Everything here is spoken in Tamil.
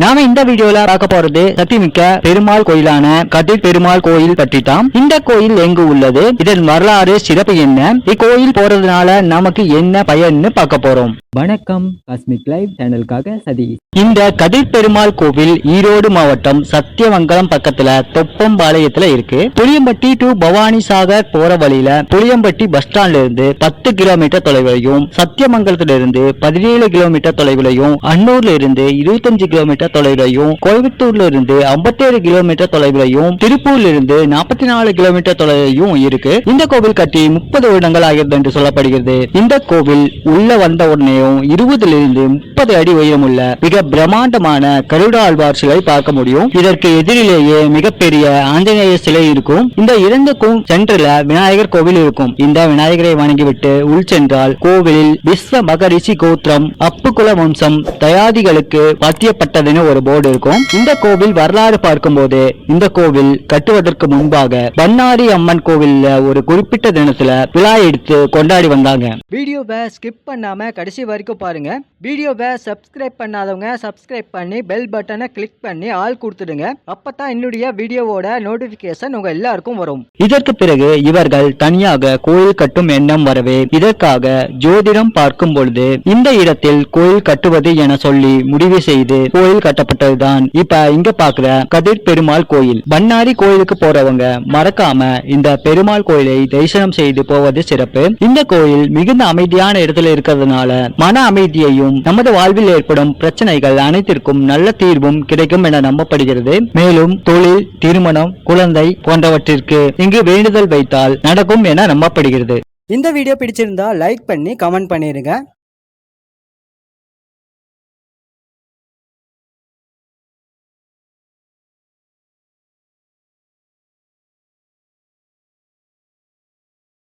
நாம இந்த வீடியோல பார்க்க போறது சக்திமிக்க பெருமாள் கோயிலான கதிர் பெருமாள் கோயில் பற்றி தான். இந்த கோயில் எங்கு உள்ளது, இதன் வரலாறு சிறப்பு என்ன, இக்கோயில் போறதுனால நமக்கு என்ன பயன்னு பார்க்க போறோம். வணக்கம், காஸ்மிக் லைவ் சேனலுக்காக சதீஷ். இந்த கதிர் பெருமாள் கோவில் ஈரோடு மாவட்டம் சத்தியமங்கலம் பக்கத்துல தொப்பம்பாளையத்துல இருக்கு. புளியம்பட்டி டு பவானி சாகர் போற வழியில புளியம்பட்டி பஸ் ஸ்டாண்ட்ல இருந்து 10 கிலோமீட்டர் தொலைவிலையும், சத்தியமங்கலத்துல இருந்து 17 கிலோமீட்டர் தொலைவிலையும், அன்னூர்ல இருந்து 25 கிலோமீட்டர் தொலைவிலையும், கோயம்புத்தூர்ல இருந்து 57 கிலோமீட்டர் தொலைவிலையும், திருப்பூர்ல இருந்து 44 கிலோமீட்டர் தொலைவிலையும் இருக்கு. இந்த கோவில் கட்டி 30 வருடங்கள் ஆகிறது என்று சொல்லப்படுகிறது. இந்த கோவில் உள்ள வந்த உடனே 20 இருந்து 30 அடி உயரமுள்ள மிக பிரம்மாண்டமான கருட ஆழ்வார் சிலை பார்க்க முடியும். இதற்கு எதிரிலேயே மிகப்பெரிய ஆஞ்சநேயர் சிலை இருக்கும். இந்த இரண்டுக்கும் சென்றுல விநாயகர் கோவில் இருக்கும். இந்த விநாயகரை வணங்கிவிட்டு உள் சென்றால் கோவிலில் விஸ்வ மகரிஷி கோத்திரம் அப்புகுல வம்சம் தயாதிகளுக்கு பத்தியப்பட்டதுன்னு ஒரு போர்டு இருக்கும். இந்த கோவில் வரலாறு பார்க்கும்போது இந்த கோவில் கட்டுவதற்கு முன்பாக பண்ணாரி அம்மன் கோவில்ல ஒரு குறிப்பிட்ட தினத்துல விழா எடுத்து கொண்டாடி வந்தாங்க. வீடியோவை ஸ்கிப் பண்ணாம கடைசி வரைக்கும் பாருங்க. வீடியோவை சப்ஸ்கிரைப் பண்ணாதவங்க சப்ஸ்கிரைப் பண்ணி பெல் பட்டனை கிளிக் பண்ணி ஆல் கொடுத்துடுங்க. அப்பதான் என்னுடைய வீடியோவோட நோட்டிபிகேஷன் உங்க எல்லாருக்கும் வரும். இதற்கு பிறகு இவர்கள் தனியாக கோயில் கட்டும் எண்ணம் வரவே இதற்காக ஜோதிடம் பார்க்கும் பொழுது இந்த இடத்தில் கோயில் கட்டுவது என சொல்லி முடிவு செய்து கோயில் கட்டப்பட்டதுதான் இப்ப இங்க பாக்குற கதிர் பெருமாள் கோயில். பண்ணாரி கோயிலுக்கு போறவங்க மறக்காம இந்த பெருமாள் கோயிலை தரிசனம் செய்து போவது சிறப்பு. இந்த கோயில் மிகுந்த அமைதியான இடத்துல இருக்கிறதுனால மன அமைதியையும் நமது வாழ்வில் ஏற்படும் பிரச்சனைகள் அனைத்திற்கும் நல்ல தீர்வும் கிடைக்கும் என நம்பப்படுகிறது. மேலும் தொழில், திருமணம், குழந்தை போன்றவற்றிற்கு இங்கு வேண்டுதல் வைத்தால் நடக்கும் என நம்பப்படுகிறது. இந்த வீடியோ பிடிச்சிருந்தா லைக் பண்ணி கமெண்ட் பண்ணிருங்க.